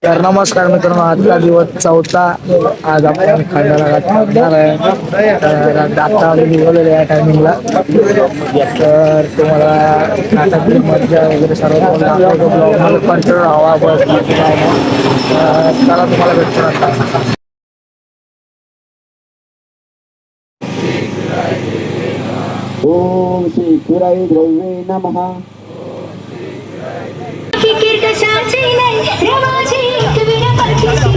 तर नमस्कार मित्रांनो, आजचा दिवस चौथा. आज आपण खंडाळा थांबणार आहे. तर आता आम्ही निघालेलो या टायमिंगला. तर तुम्हाला नाटकातली मज्जा वगैरे सर्व दाखवतो. ब्लॉग कंटिन्यू हवा बस चला तुम्हाला भेटतो आता. ओम श्री शिवराय द्रव्ये नमः. फिकीर कशाची नाही रे माझी कविरा पाठीशी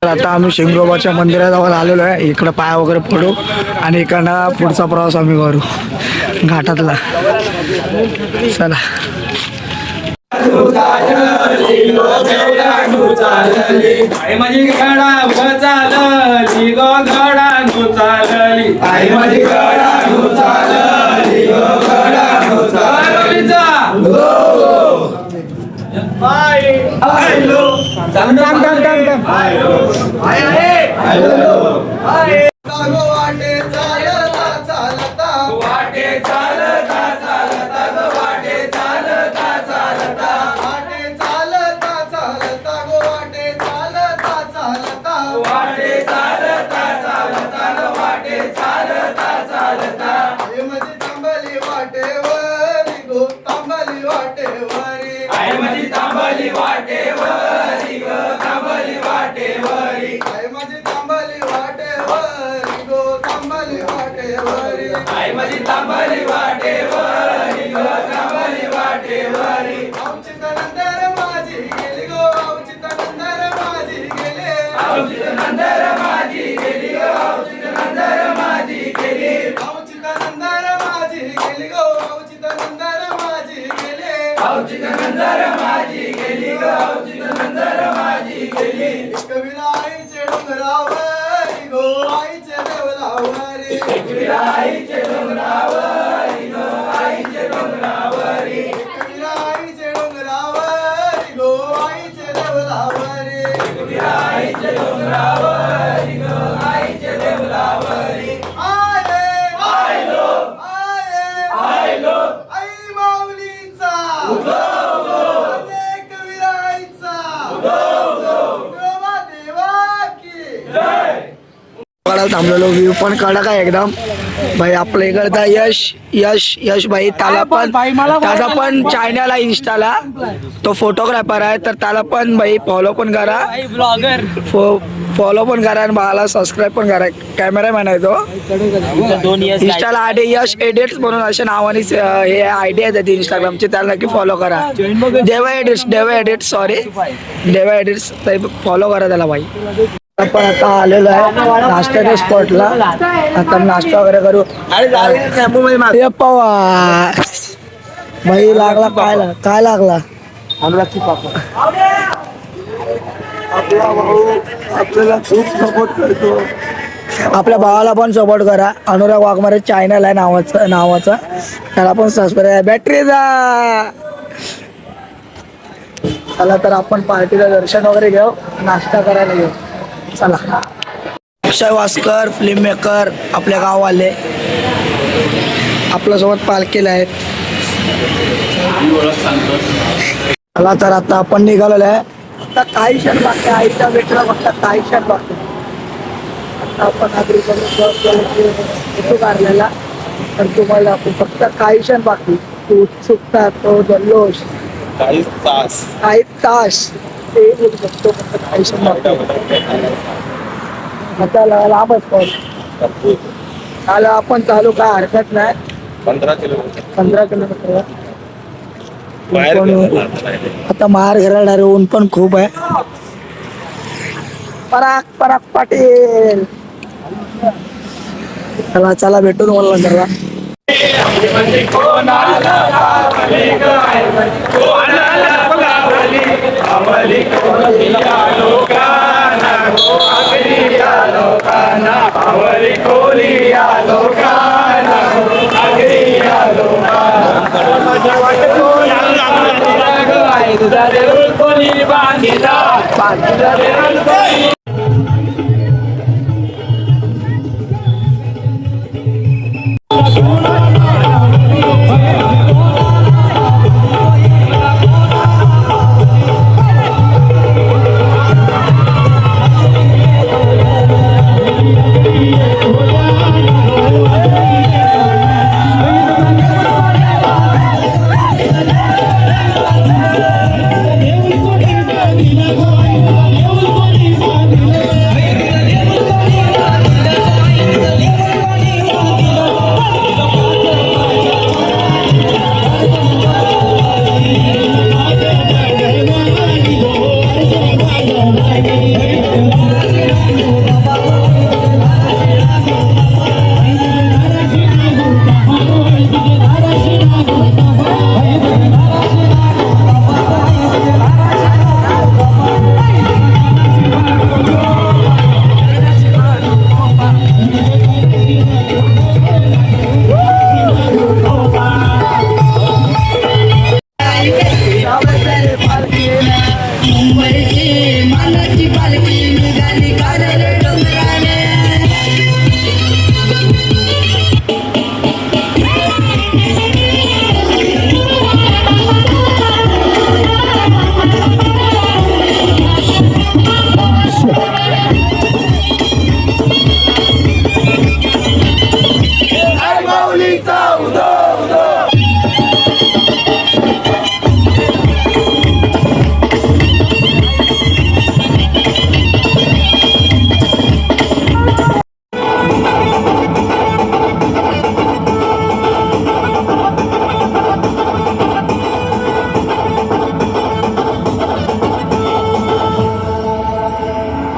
तर आता आम्ही शिंगोबाच्या मंदिराजवळ आलेलो आहे. इकडं पाय वगैरे पडू आणि इकडनं पुढचा प्रवास आम्ही करू घाटातला. चला. आई माझी घडा चालली गो घडा चालली. आई माझी घडा चालली गो घडा चालली. वाटे चालता चालता वाटे चालता चालता ग वाटे चालता चालता. वाटे चालता चालता गो वाटे चालता चालता वाटे चालता चालता ग वाटे चालता चालता. आई माझी तांबली वाटेवरी गो तांबली वाटेवरी. आई माझी तांबली वाटेवरी ग तांबली वाटेवरी. आई माझी तांबली वाटेवरी गो तांबली वाटेवरी. आई माझी तांबली वाटेवरी ग तांबली वाटेवरी. औचित नंतर माझी गेली गो औचित नंतर माझी गेली. औचित नंतर माझी गेली ग औचित नंतर माझी गेली. औचित नंतर माझी गेली गो औचित नंतर माझी गेली. औचित नंतर माझी गेली ग औचित नंतर माझी गेली. कविरा आईचे डोंगरावरी गो आईचे देवलावरी. एकविरा आईचे डोंगरावरी ग आईचे डोंगरावरी. कविरा आईचे डोंगरावरी गो आईचे देवलावरी. एकविरा आईचे डोंगरावरी ग आईचे देवलावरी. आले आयलो आले आयलो आई माऊलीचा माझे कविरा आईचा विठोबा देवा की जय. कडक थांबलेलो. व्ह्यू पण कडक आहे एकदम भाई. आपल्या इकडचा यश यश यश भाई त्याला पण त्याचा पण चॅनल आहे इंस्टाला. तो फोटोग्राफर आहे. तर त्याला पण भाई फॉलो पण करा. ब्लॉगर फॉलो पण करा आणि मला सबस्क्राईब पण करा. कॅमेरामॅन आहे तो. इंस्टाला आयडी यश एडिट्स म्हणून अशा नावाने हे आयडी आहे त्याची इंस्टाग्रामची. त्याला नक्की फॉलो करा. देवा एडिट्स सॉरी देवा एडिट्स फॉलो करा त्याला भाई. आपण आता आलेलो आहे नाश्त्याच्या स्पॉटला. आता नाश्ता वगैरे करू. अरे पवा भाई लागला काय लागला. आपल्याला खूप सपोर्ट करतो. आपल्या भावाला पण सपोर्ट करा. अनुराग वाघमारे चॅनल आहे नावाचा त्याला पण सबस्क्राईब. बॅटरीचा चला. तर आपण पार्टीचं दर्शन वगैरे घेऊ. नाश्ता करायला घेऊ. चला. अक्षय वास्कर फिल्म मेकर आपल्या गाववाले आपल्यासोबत पालखीला आहेत. चला तर आता आपण निघालेलो आहे आता काही क्षण बाकी आहे. आईच्या भेटीला फक्त काही क्षण बाकी आहे. आता आपण फोटो काढलेला तर तुम्हाला आपण फक्त काही क्षण बाकी. तो उत्सुकता, तो जल्लोष, काही तास ते बोलू शकतो. फक्त काही क्षण बाकी. आता लांबच पण चालू आपण चालू काय हरकत नाही. 15 किलोमीटर. आता मार घराला ऊन पण खूप आहे. पराग पाटील चला चला भेटून बोलला जरा.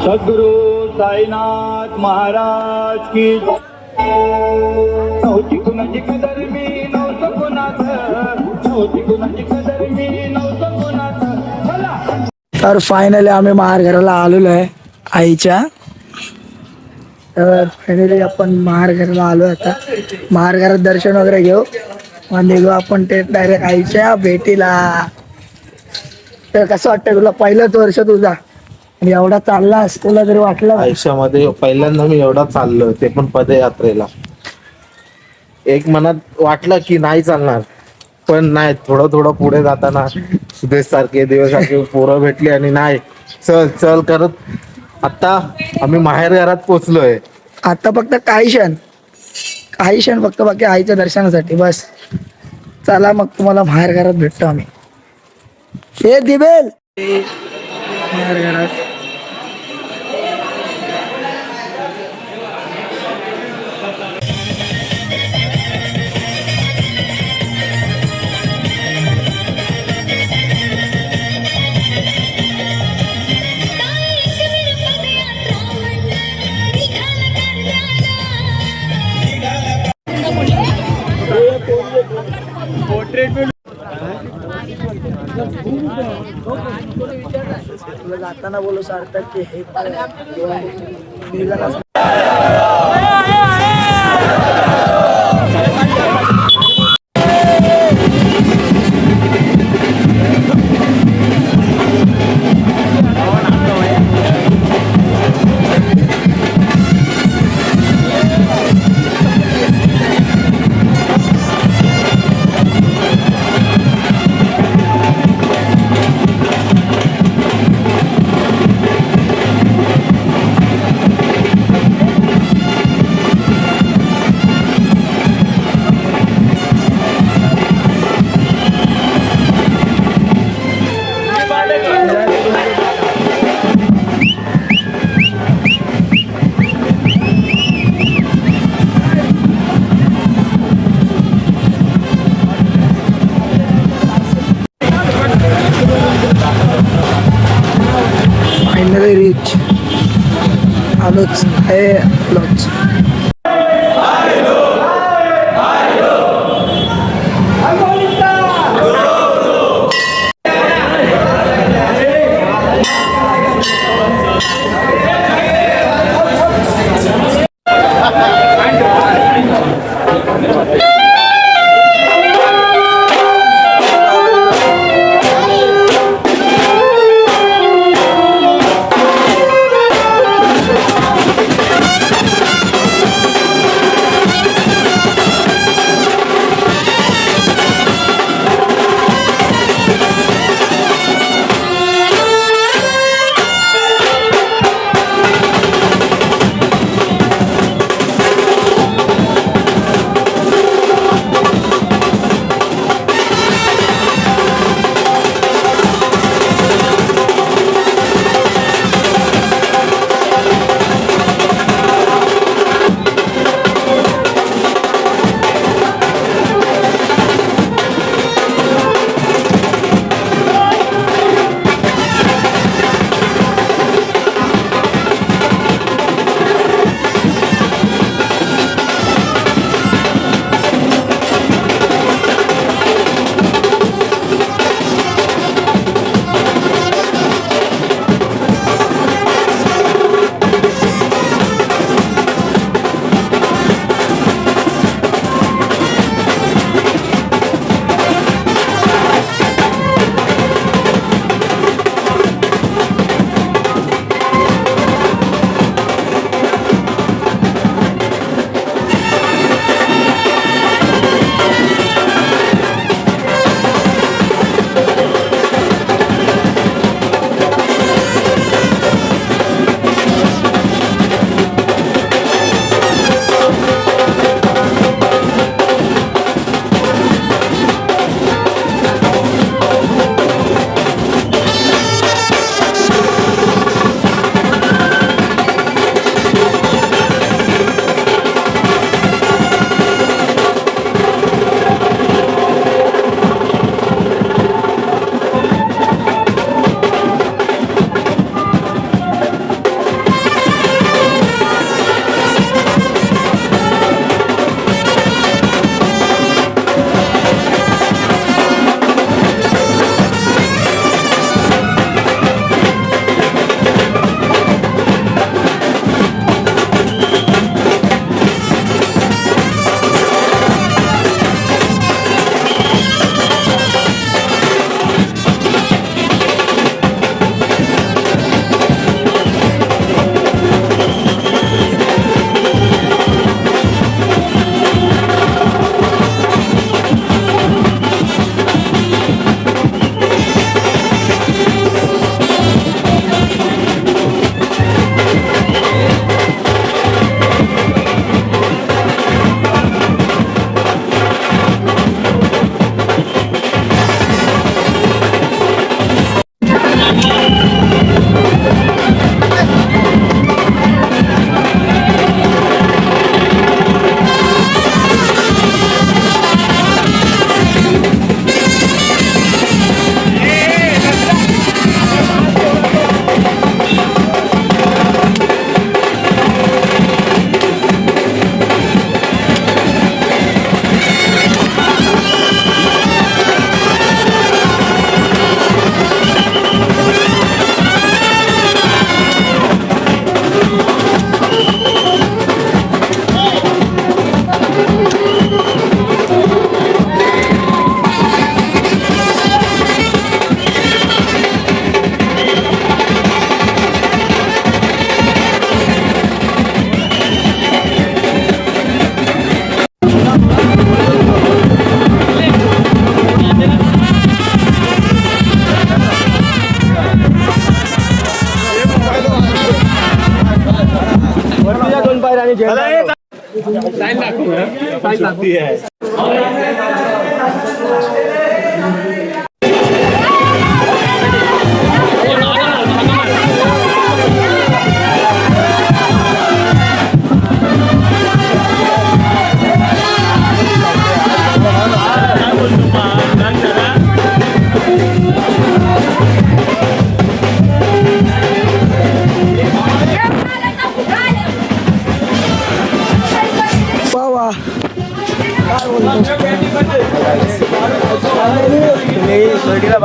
सद्गुरु साईनाथ महाराज की नव्हती कुणाची कदर मी नव्हतं कुणाचं, नव्हती कुणाची कदर मी नव्हतं कुणाचं. चला तर फायनली आम्ही महारघराला आलेलो आहे आईच्या. तर फायनली आपण महारघराला आलो. आता महारघरात दर्शन वगैरे घेऊ मग निघू आपण ते डायरेक्ट आईच्या भेटीला. तर कसं वाटतं तुला? पहिलंच वर्ष तुझा आणि एवढा चाललास, तुला तरी वाटलं? आयुष्यामध्ये पहिल्यांदा मी एवढा चाललो, ते पण पदयात्रेला. एक मनात वाटलं की नाही चालणार, पण नाही, थोडं थोडं पुढे जाताना सुदेश सारखे देवासारखे पोरं भेटली आणि नाही चल चल करत आता आम्ही माहेर घरात पोचलोय. आता फक्त काही क्षण फक्त बाकी आईच्या दर्शनासाठी बस. चला मग तुम्हाला बाहेर घरात भेटतो आम्ही. हे दिबेल बाहेर घरात. जाताना बोलू सार्थक की हे फायनली रिच आलोच हे आलोच.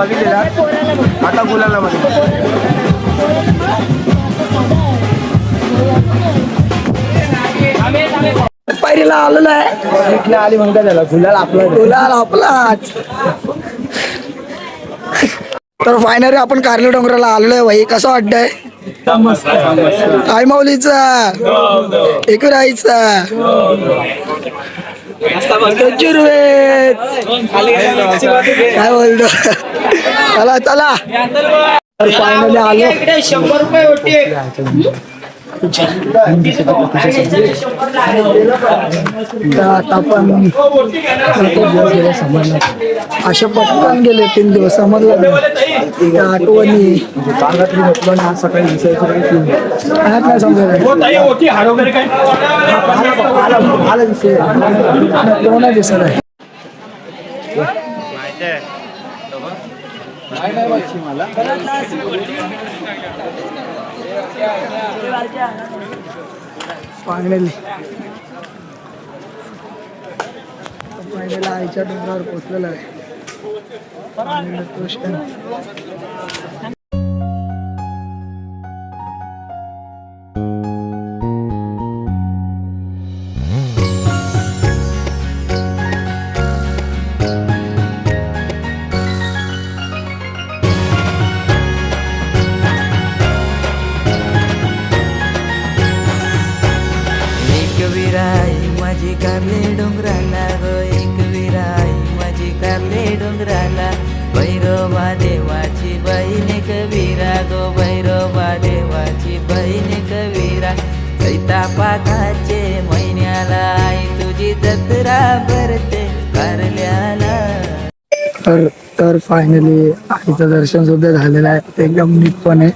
बघितलेला आता गुलाला मध्ये पायरीला आलेला आहे आली म्हणता त्याला गुलाल आपलाच. तर फायनली आपण कार्ले डोंगराला आलोय भाई. कसं वाटतंय? आई माऊलीचा एकराईचा काय बोलतो. चला चला तर फायनली आलो. 100 रुपये होती. आता आपण अशा पटकन गेले 3 दिवस समजलं त्या आठवणी नाही समजलं कोणा दिसत आहे. फायनली आईच्या डोंगरावर पोहोचलेला आहे. माझी कारले डोंगराला गो एक विराई माझी कारले डोंगराला भैरवा देवाची बहीण कवीरा गो भैरवा देवाची बहीण कवीरा चैता पाकाचे महिन्याला आई तुझी जत्रा भरते कारल्याला. तर फायनली आईचं दर्शन सुद्धा झालेलं आहे एकदम नीटपणे.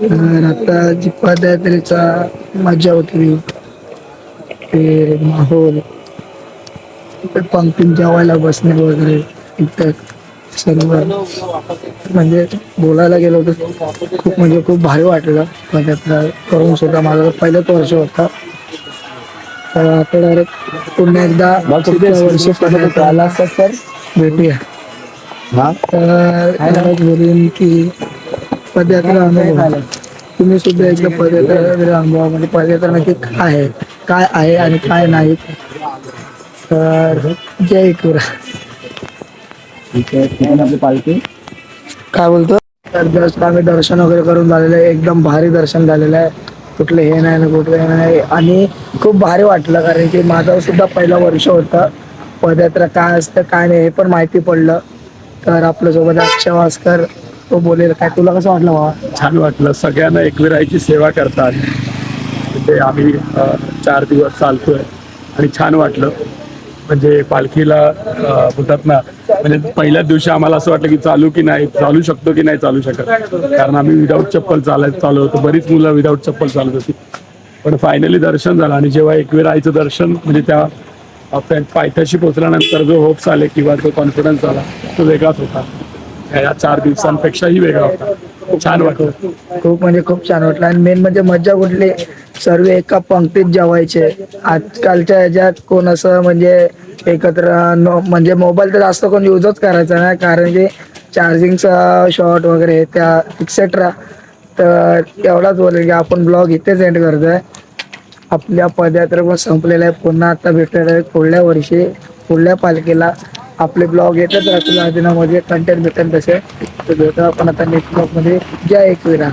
तर आता जी पदयात्रेचा मजा होती ते माहोल पंक्तीत जेवायला बसणे वगैरे इतर सर्व म्हणजे बोलायला गेलो तर खूप भारी वाटलं. पदयात्रा करून सुद्धा माझा पहिलंच वर्ष होता. तर आता डायरेक्ट पुन्हा एकदा पुढच्या वर्षी पदयात्रा आला असता तर भेटूया. तर बोलून की पदयात्रा अनुभव तुम्ही सुद्धा एकदा पदयात्रा अनुभव म्हणजे पदयात्रा नक्की काय आहे आणि काय नाही. तर जय कुरा पालखी काय बोलतो. तर जस्ट आम्ही दर्शन वगैरे करून झालेलं आहे. एकदम भारी दर्शन झालेलं आहे. कुठलं हे नाही ना कुठलं हे नाही आणि खूप भारी वाटलं कारण की माझा सुद्धा पहिला वर्ष होता. पदयात्रा काय असतं काय नाही हे पण माहिती पडलं. तर आपल्यासोबत अक्षय वास्कर तो बोलेल. काय तुला कसं वाटलं बाबा? छान वाटलं. सगळ्यांना एकविराईची सेवा करतात ते आम्ही 4 दिवस चालतोय आणि छान वाटलं. म्हणजे पालखीला बोलतात ना म्हणजे पहिल्याच दिवशी आम्हाला असं वाटलं की चालू की नाही चालू शकतो की नाही चालू शकत कारण आम्ही विदाऊट चप्पल चालू होतो. बरीच मुलं विदाऊट चप्पल चालत होती पण फायनली दर्शन झालं. आणि जेव्हा एकविराईचं दर्शन म्हणजे त्या पायथ्याशी पोचल्यानंतर जो होप्स आले किंवा जो कॉन्फिडन्स आला तो वेगळाच होता. या 4 दिवसांपेक्षाही वेगळा होता. छान वाटलं. खूप छान वाटलं. आणि मेन म्हणजे मज्जा कुठली सर्व एका पंक्तीत जेवायचे. आजकालच्या ह्याच्यात कोण असं म्हणजे एकत्र म्हणजे मोबाईल तर जास्त कोण यूजच करायचा नाही कारण की चार्जिंगचा शॉर्ट वगैरे त्या एक्सेट्रा. तर एवढाच बोलेल की आपण ब्लॉग इथेच एंड करतोय. आपल्या पदयात्रा पण संपलेला आहे. पुन्हा आता भेटणार आहे पुढल्या वर्षी पुढल्या पालखीला. आपले ब्लॉग येतच राहतील आदिनामध्ये कंटेंट भेटेल तसे. तर भेटू आपण आता नेक्स्ट ब्लॉग मध्ये. जय एकविरा.